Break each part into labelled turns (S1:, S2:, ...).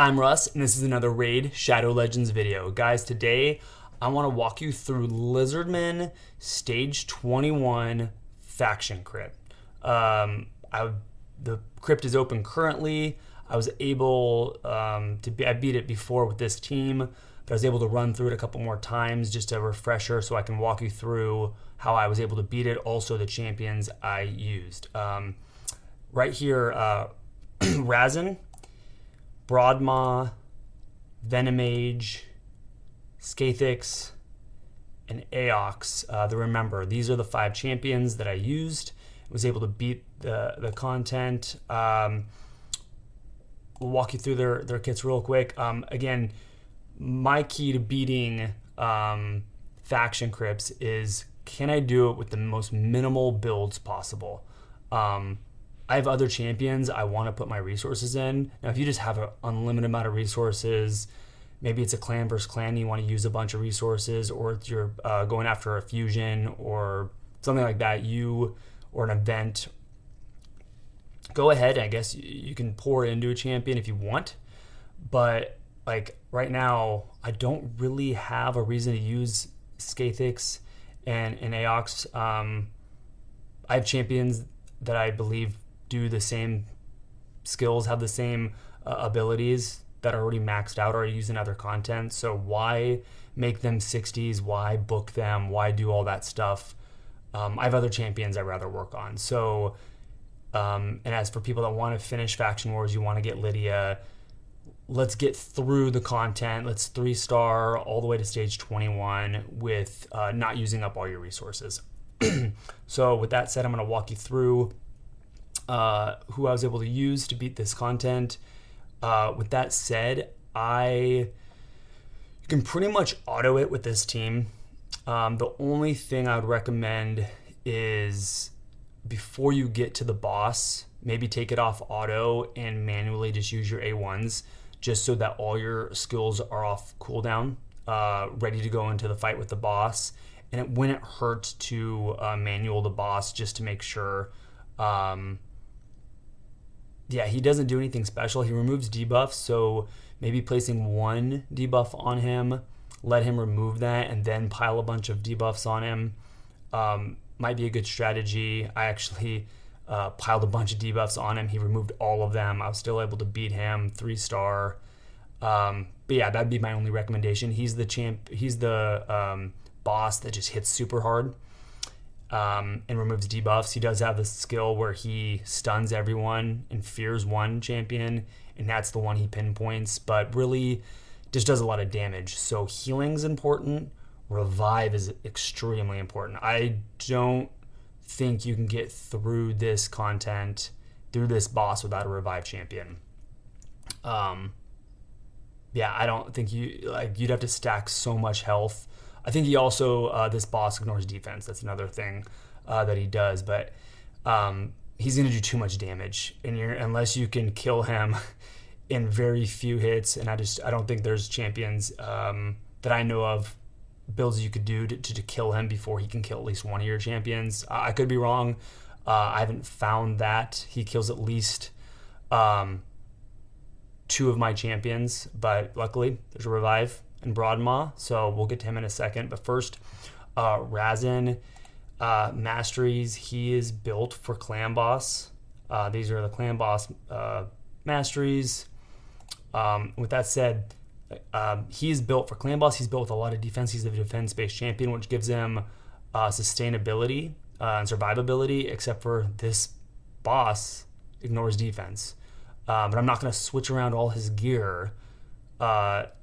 S1: I'm Russ, and this is another Raid Shadow Legends video. Guys, today I want to walk you through Lizardmen Stage 21 Faction Crypt. The crypt is open currently. I was able I beat it before with this team, but I was able to run through it a couple more times, just a refresher, so I can walk you through how I was able to beat it, also the champions I used. Right here, Razin, Broadmaw, Venomage, Skathix, and Aox. Remember, these are the 5 champions that I used. I was able to beat the content. We'll walk you through their kits real quick. Again, my key to beating faction crypts is, can I do it with the most minimal builds possible? I have other champions I want to put my resources in. Now, if you just have an unlimited amount of resources, maybe it's a clan versus clan, you want to use a bunch of resources, or you're going after a fusion or something like that, or an event, go ahead. I guess you can pour into a champion if you want. But like right now, I don't really have a reason to use Skathix and Aox. I have champions that I believe do the same skills, have the same abilities that are already maxed out, already using other content. So why make them 60s? Why book them? Why do all that stuff? I have other champions I'd rather work on. So, and as for people that want to finish Faction Wars, you want to get Lydia, let's get through the content. Let's 3-star all the way to stage 21 with not using up all your resources. So with that said, I'm going to walk you through who I was able to use to beat this content. With that said, you can pretty much auto it with this team. The only thing I would recommend is, before you get to the boss, maybe take it off auto and manually just use your A1s, just so that all your skills are off cooldown, ready to go into the fight with the boss. And it wouldn't hurt to manual the boss, just to make sure. He doesn't do anything special. He removes debuffs, so maybe placing 1 debuff on him, let him remove that, and then pile a bunch of debuffs on him might be a good strategy. I actually piled a bunch of debuffs on him. He removed all of them. I was still able to beat him 3-star. But yeah, that'd be my only recommendation. He's the boss that just hits super hard and removes debuffs. He does have the skill where he stuns everyone and fears one champion, and that's the one he pinpoints, but really just does a lot of damage. So healing's important. Revive is extremely important. I don't think you can get through this content, through this boss, without a revive champion. I don't think you'd have to stack so much health. I think he also, this boss ignores defense. That's another thing that he does, but he's going to do too much damage, and unless you can kill him in very few hits, and I don't think there's champions that I know of, builds you could do to kill him before he can kill at least one of your champions. I could be wrong. I haven't found that. He kills at least 2 of my champions, but luckily there's a revive and Broadmaw, so we'll get to him in a second. But first, Razin masteries. He is built for clan boss. These are the clan boss masteries. With that said, he's built for clan boss. He's built with a lot of defense. He's a defense-based champion, which gives him sustainability and survivability, except for this boss ignores defense. But I'm not going to switch around all his gear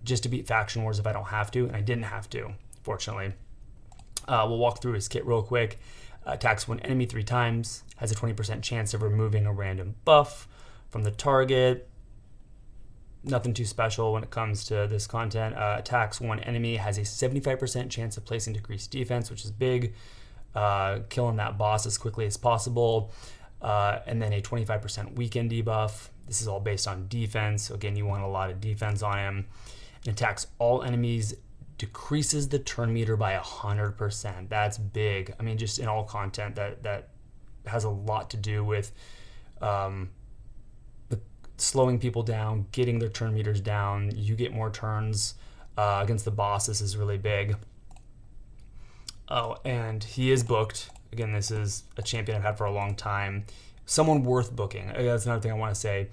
S1: just to beat Faction Wars if I don't have to, and I didn't have to, fortunately. We'll walk through his kit real quick. Attacks one enemy 3 times, has a 20% chance of removing a random buff from the target. Nothing too special when it comes to this content. Attacks 1 enemy, has a 75% chance of placing decreased defense, which is big. Killing that boss as quickly as possible. And then a 25% weaken debuff. This is all based on defense. So again, you want a lot of defense on him. And attacks all enemies, decreases the turn meter by 100%. That's big. I mean, just in all content, that has a lot to do with slowing people down, getting their turn meters down. You get more turns against the boss. This is really big. Oh, and he is booked. Again, this is a champion I've had for a long time. Someone worth booking. That's another thing I want to say.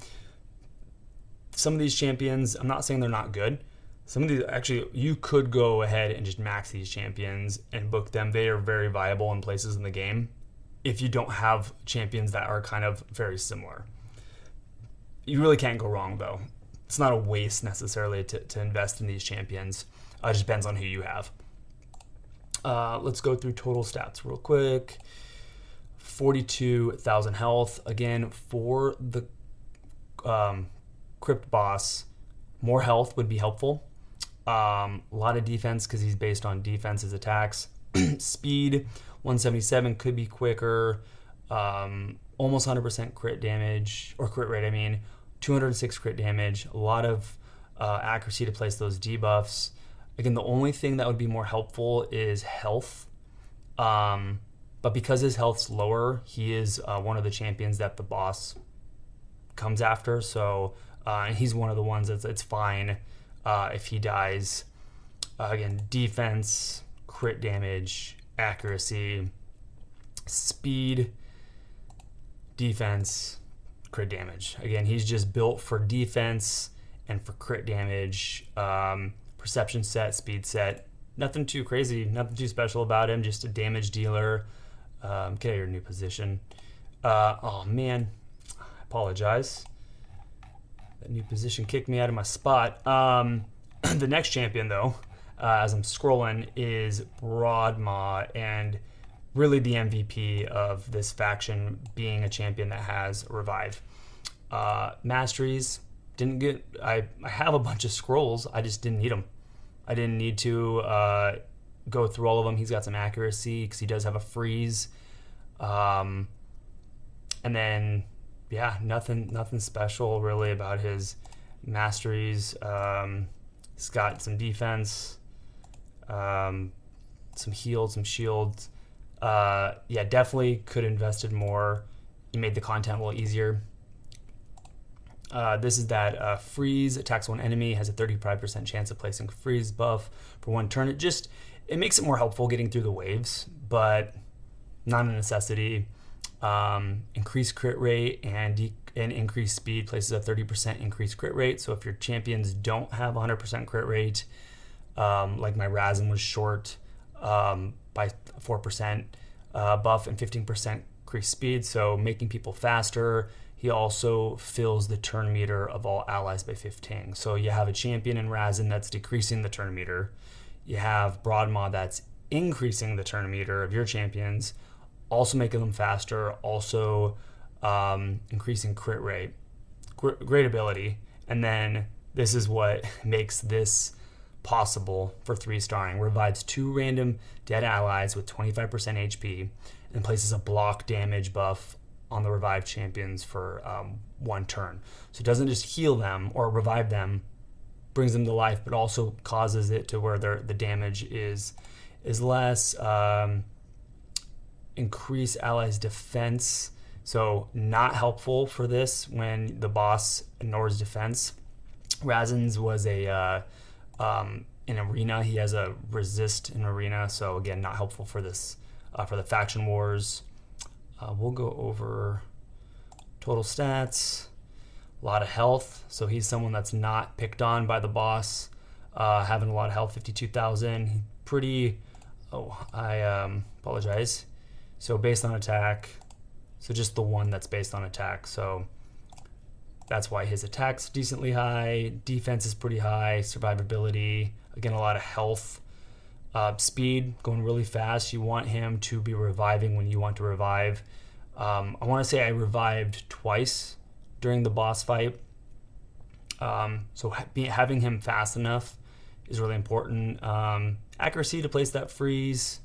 S1: Some of these champions, I'm not saying they're not good. Some of these, actually, you could go ahead and just max these champions and book them. They are very viable in places in the game if you don't have champions that are kind of very similar. You really can't go wrong, though. It's not a waste necessarily to invest in these champions. It just depends on who you have. Let's go through total stats real quick. 42,000 health. Again, for the Crypt boss, more health would be helpful. A lot of defense because he's based on defense's attacks. Speed, 177, could be quicker. Almost 100% crit damage, or crit rate, I mean. 206 crit damage. A lot of accuracy to place those debuffs. Again, the only thing that would be more helpful is health. But because his health's lower, he is one of the champions that the boss comes after. So he's one of the ones it's fine if he dies. Again, defense, crit damage, accuracy, speed, defense, crit damage. Again, he's just built for defense and for crit damage. Perception set, speed set. Nothing too crazy, nothing too special about him. Just a damage dealer. Get out of your new position. Oh man, I apologize. That new position kicked me out of my spot. The next champion, though, as I'm scrolling, is Broadmaw, and really the MVP of this faction, being a champion that has Revive. Masteries, didn't get. I have a bunch of scrolls. I just didn't need them. I didn't need to go through all of them. He's got some accuracy because he does have a freeze. And then, yeah, nothing special really about his masteries. He's got some defense, some heal, some shields. Yeah, definitely could have invested more. He made the content a little easier. This is that freeze, attacks one enemy, has a 35% chance of placing freeze buff for one turn. It makes it more helpful getting through the waves, but not a necessity. Increased crit rate and increased speed places a 30% increased crit rate. So if your champions don't have 100% crit rate, like my Razin was short by 4% buff and 15% increased speed, so making people faster. He also fills the turn meter of all allies by 15. So you have a champion in Razin that's decreasing the turn meter. You have Broadmaw that's increasing the turn meter of your champions, also making them faster, also increasing crit rate. Great ability. And then this is what makes this possible for 3-starring. Revives 2 random dead allies with 25% HP and places a block damage buff on the revived champions for 1 turn. So it doesn't just heal them or revive them, brings them to life, but also causes it to where the damage is less. Increase allies' defense. So not helpful for this when the boss ignores defense. Razin's was an arena. He has a resist in arena. So again, not helpful for this for the faction wars. We'll go over total stats. A lot of health. So he's someone that's not picked on by the boss. Having a lot of health, 52,000. Pretty. Oh, I apologize. So based on attack. So just the one that's based on attack. So that's why his attack's decently high. Defense is pretty high. Survivability. Again, a lot of health. Speed, going really fast. You want him to be reviving when you want to revive. I want to say I revived twice during the boss fight. So having him fast enough is really important. Accuracy to place that freeze.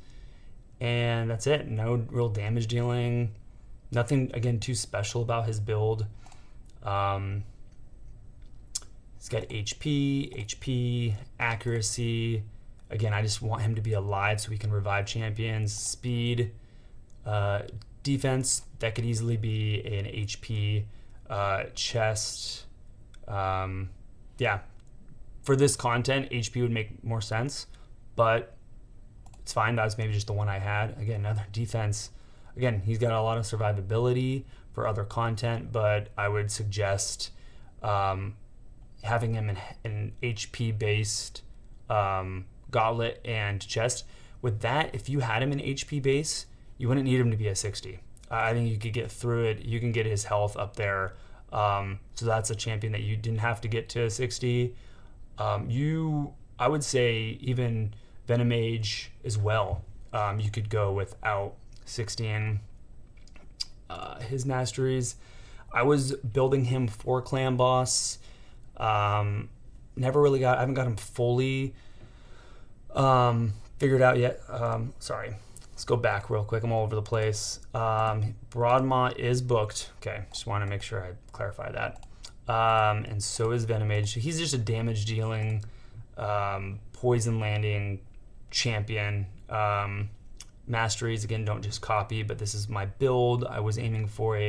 S1: And that's it. No real damage dealing. Nothing, again, too special about his build. He's got HP, accuracy. Again, I just want him to be alive so we can revive champions. Speed, defense, that could easily be an HP, chest, Yeah, for this content, HP would make more sense, but it's fine. That was maybe just the one I had. Again, another defense. Again, he's got a lot of survivability for other content, but I would suggest having him in an HP-based gauntlet and chest. With that, if you had him in HP base, you wouldn't need him to be a 60. I think you could get through it. You can get his health up there. So that's a champion that you didn't have to get to a 60. I would say even Venom Mage as well. You could go without 60 his masteries. I was building him for Clan Boss. I haven't got him fully figured out yet. Sorry. Let's go back real quick. I'm all over the place. Broadmaw is booked. Okay, just want to make sure I clarify that. And so is Venom Mage. He's just a damage dealing, poison landing champion. Masteries, again, don't just copy, but this is my build. I was aiming for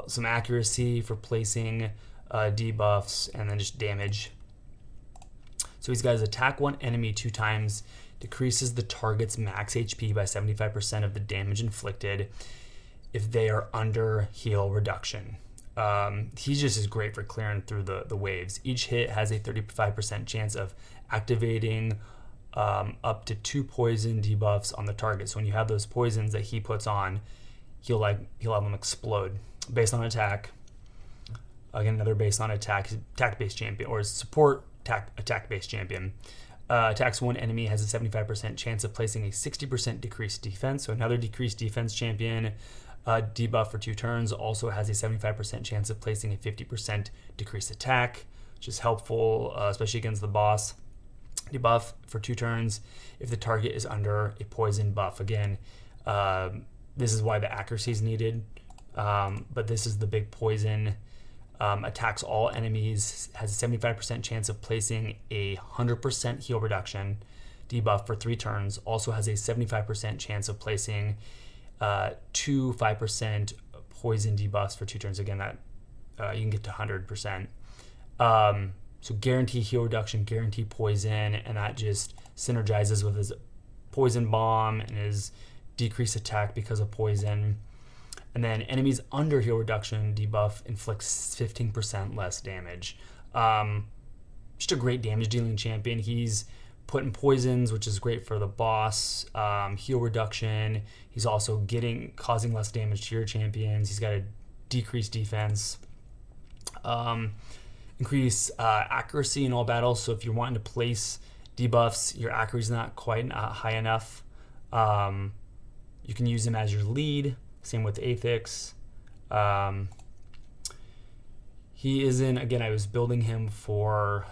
S1: some accuracy for placing debuffs and then just damage. So he's got his attack one enemy 2 times, decreases the target's max HP by 75% of the damage inflicted if they are under heal reduction. He just is great for clearing through the waves. Each hit has a 35% chance of activating up to 2 poison debuffs on the target. So when you have those poisons that he puts on, he'll have them explode based on attack. Again, another based on attack-based champion, or support attack-based champion. Attacks one enemy has a 75% chance of placing a 60% decreased defense. So another decreased defense champion debuff for 2 turns also has a 75% chance of placing a 50% decreased attack, which is helpful, especially against the boss. Debuff for 2 turns if the target is under a poison buff. Again, this is why the accuracy is needed, but this is the big poison. Attacks all enemies, has a 75% chance of placing a 100% heal reduction debuff for 3 turns. Also has a 75% chance of placing 2 5% poison debuffs for 2 turns. Again, that you can get to 100%. So guarantee heal reduction, guarantee poison, and that just synergizes with his poison bomb and his decreased attack because of poison. And then enemies under heal reduction debuff inflicts 15% less damage. Just a great damage dealing champion. He's putting poisons, which is great for the boss. Heal reduction. He's also causing less damage to your champions. He's got a decreased defense. Increase accuracy in all battles. So if you're wanting to place debuffs, your accuracy is not quite high enough. You can use him as your lead. Same with Aethix. He isn't, again, I was building him for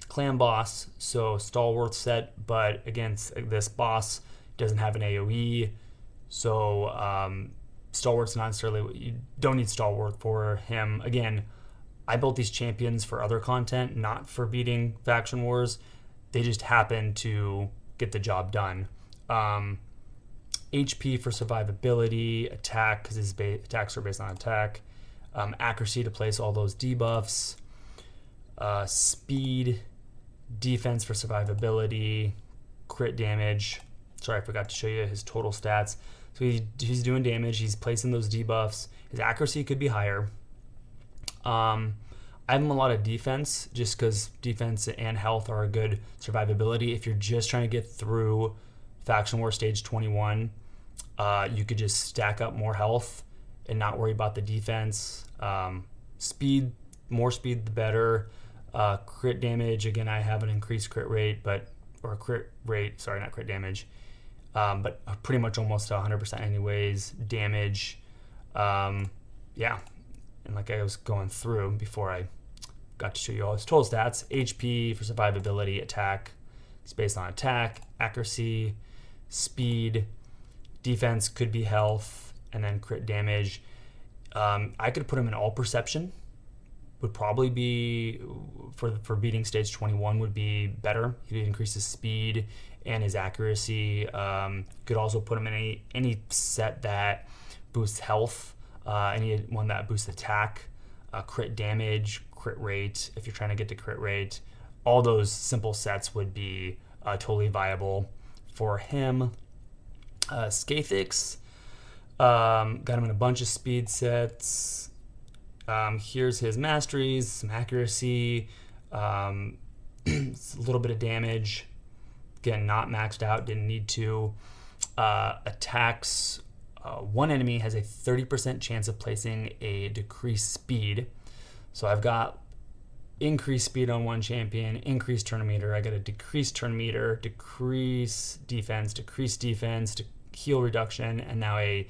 S1: Clan Boss, so Stalwart set, but against this boss doesn't have an AoE, so Stalwart's not necessarily, you don't need Stalwart for him. Again, I built these champions for other content, not for beating Faction Wars. They just happen to get the job done. HP for survivability, attack, because his attacks are based on attack, accuracy to place all those debuffs, speed, defense for survivability, crit damage. Sorry, I forgot to show you his total stats. So he's doing damage, he's placing those debuffs. His accuracy could be higher. I have him a lot of defense, just because defense and health are a good survivability. If you're just trying to get through Faction War Stage 21, you could just stack up more health and not worry about the defense. Speed, more speed the better. Crit damage, again, I have an increased crit rate, but pretty much almost 100% anyways. Damage, yeah. And like I was going through before I got to show you all his total stats. HP for survivability, attack. It's based on attack, accuracy, speed, defense could be health, and then crit damage. I could put him in all perception. Would probably be, for beating stage 21 would be better. He would increase his speed and his accuracy. Could also put him in any set that boosts health, any one that boosts attack. crit damage, crit rate, if you're trying to get to crit rate. All those simple sets would be totally viable for him. Skathix, got him in a bunch of speed sets. Here's his masteries, some accuracy, a little bit of damage. Again, not maxed out, didn't need to. Attacks, one enemy has a 30% chance of placing a decreased speed. So I've got increased speed on one champion, increased turn meter. I got a decreased turn meter, decrease defense, heal reduction, and now a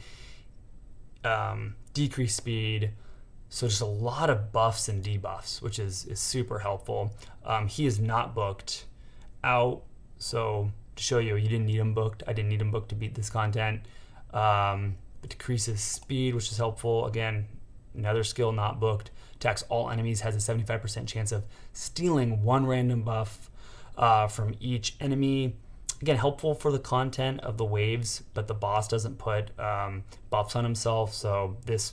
S1: decreased speed. So just a lot of buffs and debuffs, which is super helpful. He is not booked out, so to show you didn't need him booked. I didn't need him booked to beat this content. It decreases speed, which is helpful. Again, another skill not booked. Attacks all enemies, has a 75% chance of stealing one random buff from each enemy. Again, helpful for the content of the waves, but the boss doesn't put buffs on himself, so this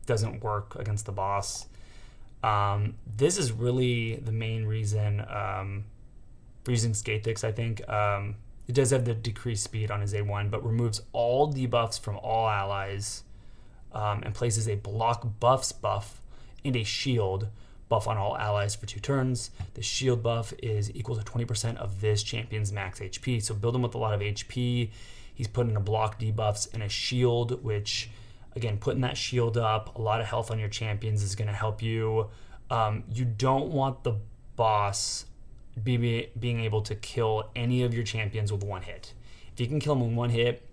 S1: doesn't work against the boss. This is really the main reason for using Skathix, I think. It does have the decreased speed on his A1, but removes all debuffs from all allies and places a block buffs buff and a shield buff on all allies for 2 turns. The shield buff is equal to 20% of this champion's max HP. So build him with a lot of HP. He's putting a block debuffs and a shield, which, again, putting that shield up, a lot of health on your champions is going to help you. You don't want the boss being able to kill any of your champions with one hit. If you can kill them with one hit,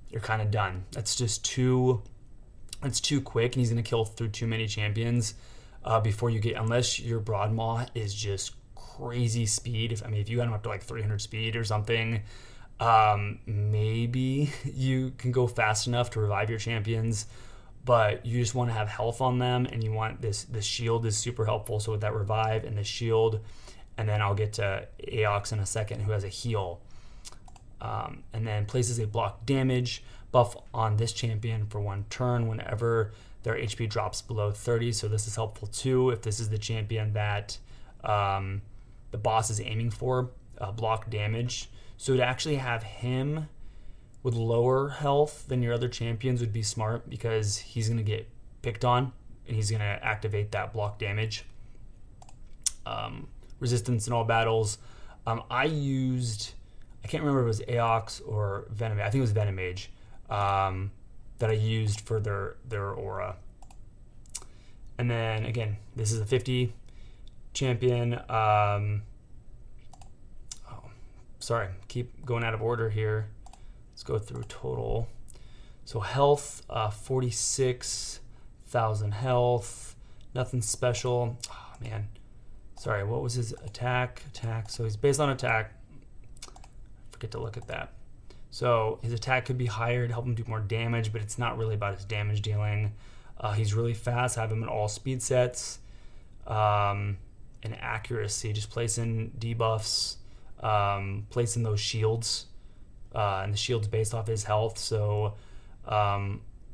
S1: you're kind of done. That's too quick, and he's going to kill through too many champions before you get, unless your Broadmaw is just crazy speed. If you got him up to like 300 speed or something, maybe you can go fast enough to revive your champions, but you just want to have health on them, and you want this. The shield is super helpful, so with that revive and the shield, and then I'll get to Aox in a second, who has a heal. And then places a block damage buff on this champion for 1 turn whenever their HP drops below 30. So this is helpful too if this is the champion that the boss is aiming for, block damage. So to actually have him with lower health than your other champions would be smart, because he's going to get picked on and he's going to activate that block damage. Resistance in all battles. I can't remember if it was Aox or Venomage. I think it was Venomage that I used for their aura. And then again, this is a 50 champion. Keep going out of order here. Let's go through total. So health, 46,000 health. Nothing special. Oh man. Sorry, what was his attack? So he's based on attack. Forget to look at that. So his attack could be higher to help him do more damage, but it's not really about his damage dealing. He's really fast. I have him in all speed sets. And accuracy, just placing debuffs, placing those shields. And the shield's based off his health. So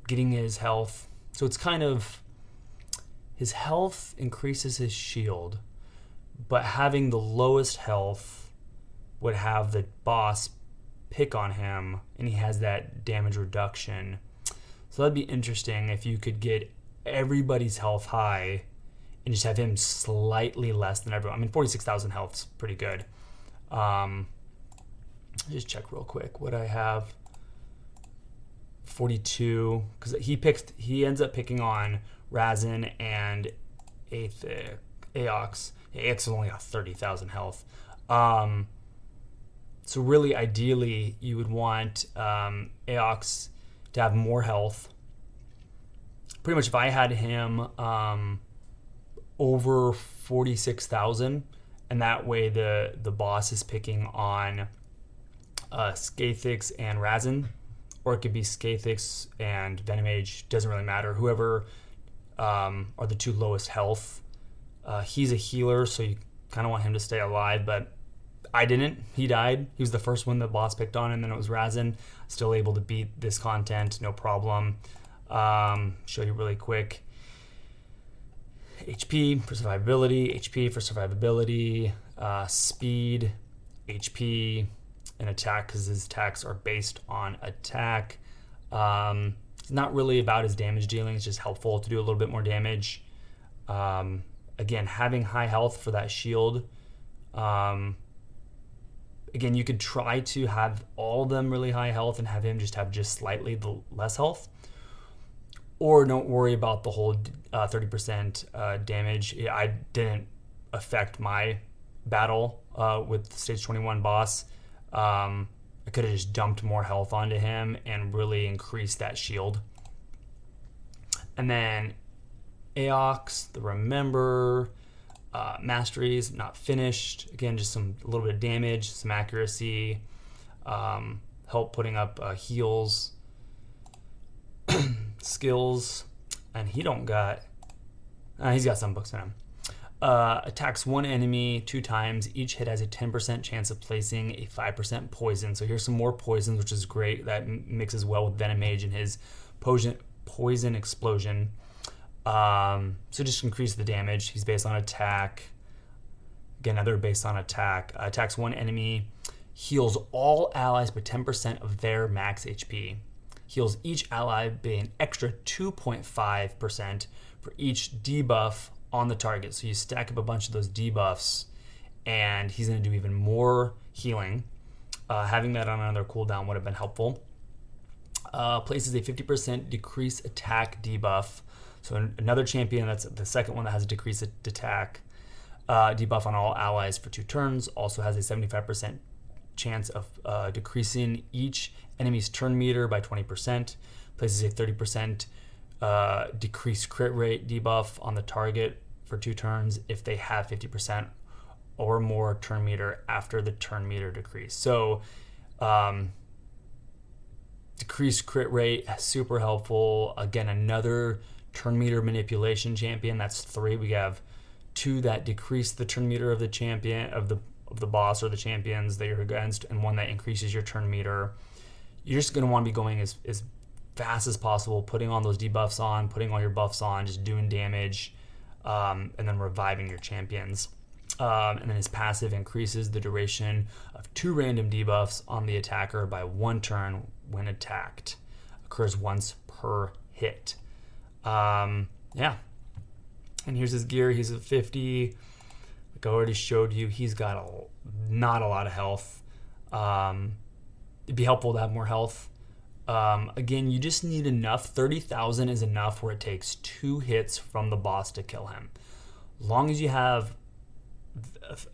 S1: getting his health. So it's kind of, his health increases his shield, but having the lowest health would have the boss pick on him, and he has that damage reduction. So that'd be interesting if you could get everybody's health high and just have him slightly less than everyone. 46,000 health's pretty good. Just check real quick what I have. 42, because he ends up picking on Razin and Aox. Aox only got 30,000 health. So really, ideally, you would want Aox to have more health. Pretty much if I had him over 46,000, and that way the boss is picking on Skathix and Razin, or it could be Skathix and Venomage, doesn't really matter. Whoever are the 2 lowest health. He's a healer, so you kind of want him to stay alive, but I didn't. He died. He was the first one the boss picked on, and then it was Razin. Still able to beat this content, no problem. Show you really quick. HP for survivability, HP for survivability, speed, HP, and attack because his attacks are based on attack. It's not really about his damage dealing. It's just helpful to do a little bit more damage. Again, having high health for that shield. Again, you could try to have all of them really high health and have him just have just slightly less health. Or don't worry about the whole 30% damage. I didn't affect my battle with the Stage 21 boss. I could have just dumped more health onto him and really increased that shield. And then Aox, the Remember, Masteries, not finished. Again, just a little bit of damage, some accuracy, help putting up heals. Skills, and he don't got he's got some books in him. Attacks one enemy 2 times. Each hit has a 10% chance of placing a 5% poison. So here's some more poisons, which is great. That mixes well with Venom Mage and his poison explosion. So just increase the damage. He's based on attack. Again, another based on attack. Attacks one enemy, heals all allies by 10% of their max HP. Heals each ally by an extra 2.5% for each debuff on the target. So you stack up a bunch of those debuffs, and he's going to do even more healing. Having that on another cooldown would have been helpful. Places a 50% decrease attack debuff. So another champion, that's the second one that has a decrease attack debuff on all allies for 2 turns. Also has a 75% chance of decreasing each enemy's turn meter by 20%. Places a 30% decreased crit rate debuff on the target for 2 turns if they have 50% or more turn meter after the turn meter decrease. So decreased crit rate, super helpful. Again, another turn meter manipulation champion. That's 3. We have 2 that decrease the turn meter of the champion of the boss or the champions that you're against, and 1 that increases your turn meter. You're just going to want to be going as fast as possible, putting on those debuffs on, putting all your buffs on, just doing damage, and then reviving your champions. And then his passive increases the duration of 2 random debuffs on the attacker by 1 turn when attacked. Occurs once per hit. Yeah. And here's his gear. He's at 50. Like I already showed you, he's got not a lot of health. It'd be helpful to have more health. Again, you just need enough. 30,000 is enough where it takes 2 hits from the boss to kill him. As long as you have,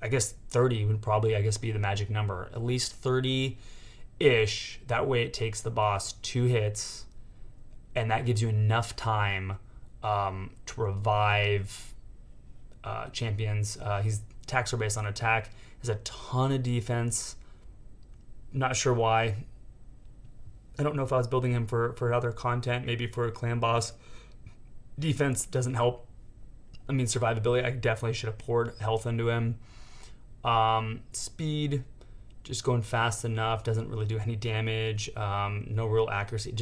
S1: I guess 30 would probably, be the magic number. At least 30-ish. That way it takes the boss 2 hits, and that gives you enough time to revive champions. His attacks are based on attack. He has a ton of defense. Not sure why. I don't know if I was building him for other content, maybe for a clan boss. Defense doesn't help. Survivability, I definitely should have poured health into him. Speed, just going fast enough, doesn't really do any damage. No real accuracy.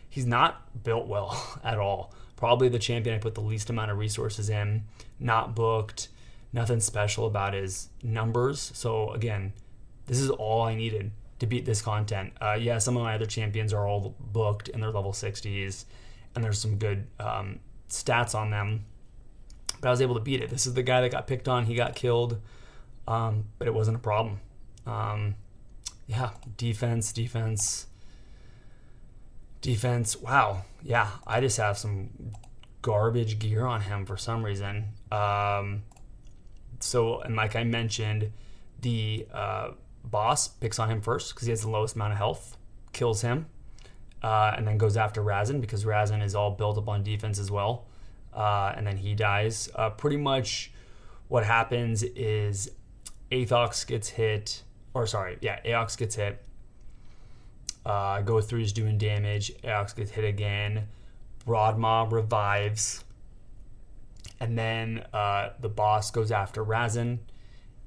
S1: He's not built well at all. Probably the champion I put the least amount of resources in. Not booked. Nothing special about his numbers. So again, this is all I needed to beat this content. Some of my other champions are all booked and they're level 60s, and there's some good stats on them, but I was able to beat it. This is the guy that got picked on. He got killed, but it wasn't a problem. Defense. Wow. Yeah, I just have some garbage gear on him for some reason. And like I mentioned, the boss picks on him first because he has the lowest amount of health, kills him, and then goes after Razin because Razin is all built up on defense as well. And then he dies. Pretty much what happens is Aox gets hit. Go through, is doing damage. Aox gets hit again. Broadmaw revives. And then the boss goes after Razin,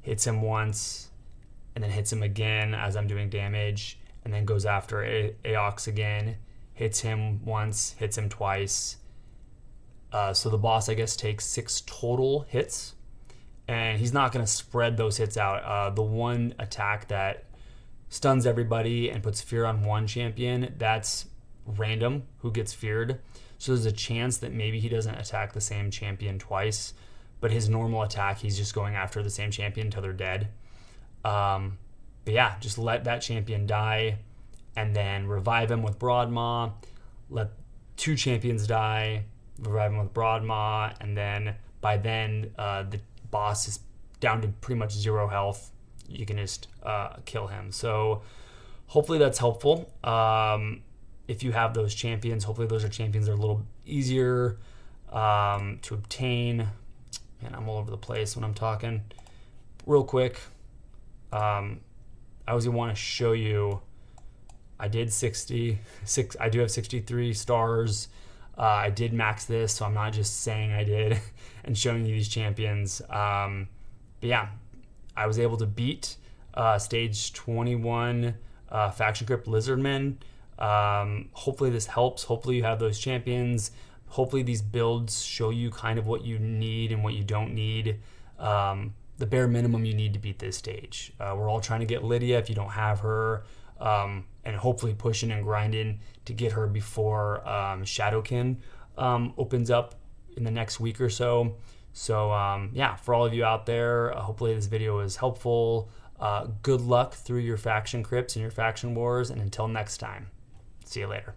S1: hits him once, and then hits him again as I'm doing damage, and then goes after Aox again, hits him once, hits him twice, So the boss, I guess, takes 6 total hits, and he's not going to spread those hits out. The one attack that stuns everybody and puts fear on one champion, that's random who gets feared. So there's a chance that maybe he doesn't attack the same champion twice, but his normal attack, he's just going after the same champion until they're dead. But yeah, just let that champion die and then revive him with Broadmaw. Let 2 champions die, revive him with Broadmaw, and then by then the boss is down to pretty much 0 health. You can just kill him. So hopefully that's helpful. If you have those champions, hopefully those are champions that are a little easier to obtain. Man, I'm all over the place when I'm talking. Real quick, I always want to show you, I did 66. I do have 63 stars. I did max this, so I'm not just saying I did and showing you these champions. But yeah, I was able to beat stage 21 Faction Crypt Lizardmen. Hopefully this helps. Hopefully you have those champions. Hopefully these builds show you kind of what you need and what you don't need. The bare minimum you need to beat this stage. We're all trying to get Lydia if you don't have her, and hopefully pushing and grinding to get her before Shadowkin opens up in the next week or so. So yeah, for all of you out there, hopefully this video is helpful. Good luck through your faction crypts and your faction wars, and until next time, see you later.